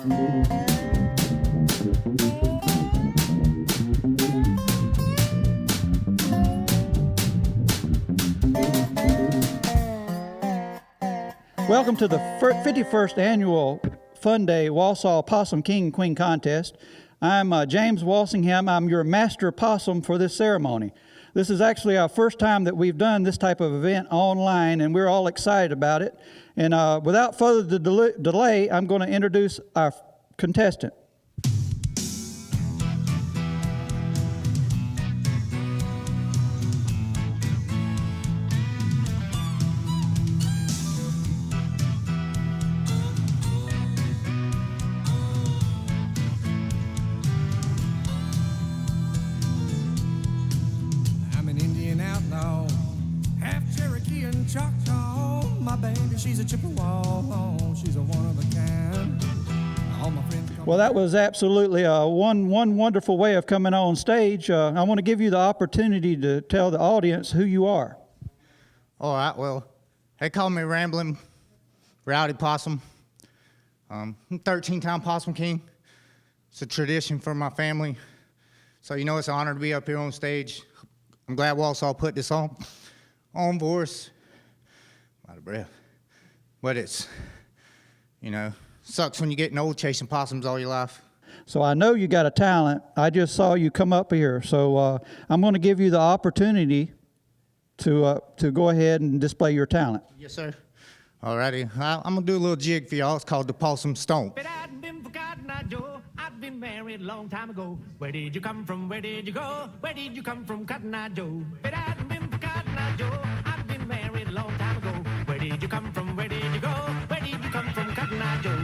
Welcome to the 51st annual Fun Day Wausau Possum King Queen Contest. I'm James Walsingham. I'm your master possum for this ceremony. This is actually our first time that we've done this type of event online, and we're all excited about it. And without further delay, I'm going to introduce our contestant. Choctaw, my baby, she's a Chipley, she's a one of a kind. All my friends. Well, that was absolutely one wonderful way of coming on stage. I want to give you the opportunity to tell the audience who you are. All right, well, they call me Rambling Rowdy Possum. I'm 13-time Possum King. It's a tradition for my family. So, you know, it's an honor to be up here on stage. I'm glad Wausau put this on for us. Out of breath. But it's, you know, sucks when you get old chasing possums all your life. So I know you got a talent. I just saw you come up here. So I'm going to give you the opportunity to go ahead and display your talent. Yes, sir. All righty. I'm going to do a little jig for y'all. It's called the Possum Stomp. I've been married a long time ago. Where did you come from? Where did you go? Where did you come from, Cotton Eye Joe? But I've been for Cotton Eye Joe. I've been married a long time ago. Where did you come from? Where did you go? Where did you come from, Cotton Eye Joe?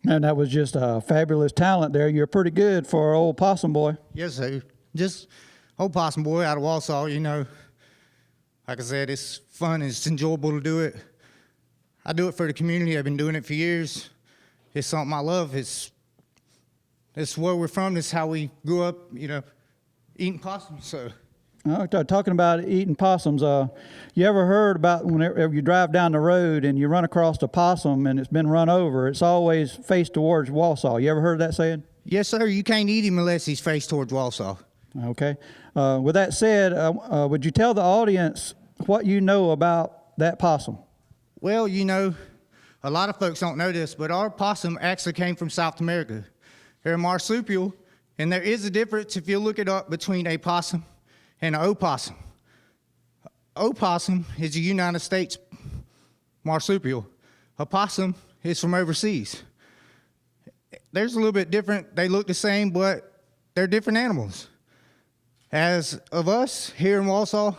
And that was just a fabulous talent there. You're pretty good for an old possum boy. Yes, sir. Just old possum boy out of Wausau, you know. Like I said, it's fun, it's enjoyable to do it. I do it for the community. I've been doing it for years. It's something I love. It's where we're from. It's how we grew up, you know, eating possums. So. Talking about eating possums, you ever heard about whenever you drive down the road and you run across a possum and it's been run over, it's always faced towards Wausau. You ever heard that saying? Yes, sir. You can't eat him unless he's faced towards Wausau. Okay. With that said, would you tell the audience what you know about that possum? Well, you know, a lot of folks don't know this, but our possum actually came from South America. They're a marsupial, and there is a difference if you look it up between a possum and an opossum. Opossum is a United States marsupial. A possum is from overseas. There's a little bit different. They look the same, but they're different animals. As of us here in Wausau,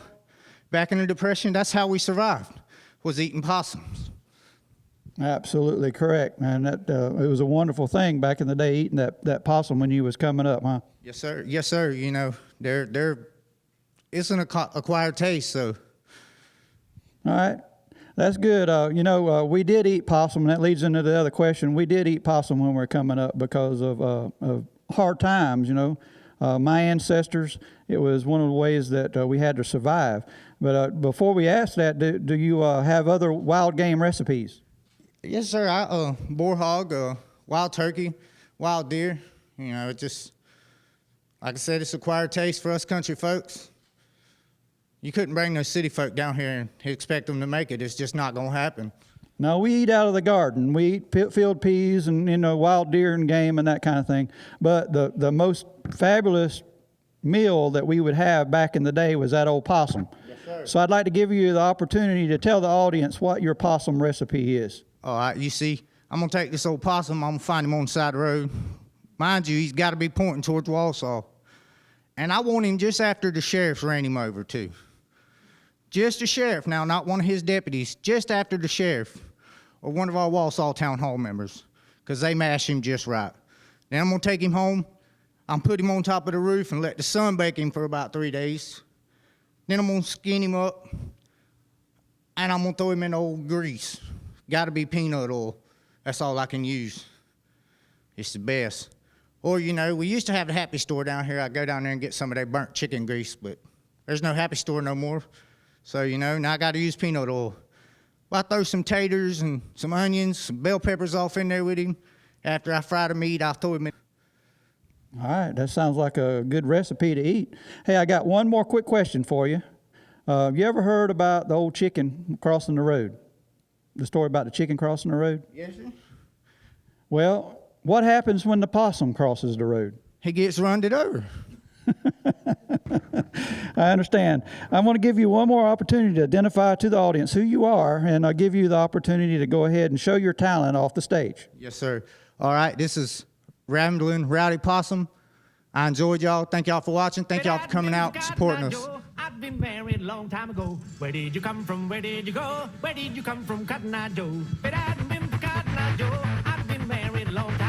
back in the Depression, that's how we survived, was eating possums. Absolutely correct, man. That it was a wonderful thing back in the day, eating that possum when you was coming up, huh? Yes, sir. Yes, sir. You know, it's an acquired taste, so. All right, that's good. You know, we did eat possum, and that leads into the other question. We did eat possum when we were coming up because of hard times, you know. My ancestors, it was one of the ways that we had to survive. But before we ask that, do you have other wild game recipes? Yes, sir. Boar hog, wild turkey, wild deer. You know, it just, like I said, it's acquired taste for us country folks. You couldn't bring those city folk down here and expect them to make it. It's just not going to happen. No, we eat out of the garden. We eat field peas and, you know, wild deer and game and that kind of thing. But the most fabulous meal that we would have back in the day was that old possum. Yes, sir. So I'd like to give you the opportunity to tell the audience what your possum recipe is. All right, you see, I'm going to take this old possum. I'm going to find him on the side of the road. Mind you, he's got to be pointing towards Wausau. And I want him just after the sheriff ran him over, too. Just the sheriff now, not one of his deputies, just after the sheriff or one of our Wausau Town Hall members. because they mash him just right. Then I'm going to take him home. I'm put him on top of the roof and let the sun bake him for about 3 days. Then I'm going to skin him up, and I'm going to throw him in old grease. Got to be peanut oil. That's all I can use. It's the best. Or, you know, we used to have a Happy Store down here. I'd go down there and get some of that burnt chicken grease, but there's no Happy Store no more. So, you know, now I got to use peanut oil. Well, I throw some taters and some onions, some bell peppers off in there with him. After I fry the meat, I'll throw him in. All right, that sounds like a good recipe to eat. Hey, I got one more quick question for you. You ever heard about the old chicken crossing the road? The story about the chicken crossing the road? Yes, sir. Well, what happens when the possum crosses the road? He gets runned over. I understand. I'm going to give you one more opportunity to identify to the audience who you are, and I'll give you the opportunity to go ahead and show your talent off the stage. Yes, sir. All right, this is Rambling Rowdy Possum. I enjoyed y'all. Thank y'all for watching. Thank y'all for coming out and supporting us. I've been married a long time ago. Where did you come from? Where did you go? Where did you come from, Cotton Eye Joe? But I've been for Cotton Eye Joe. I've been married a long time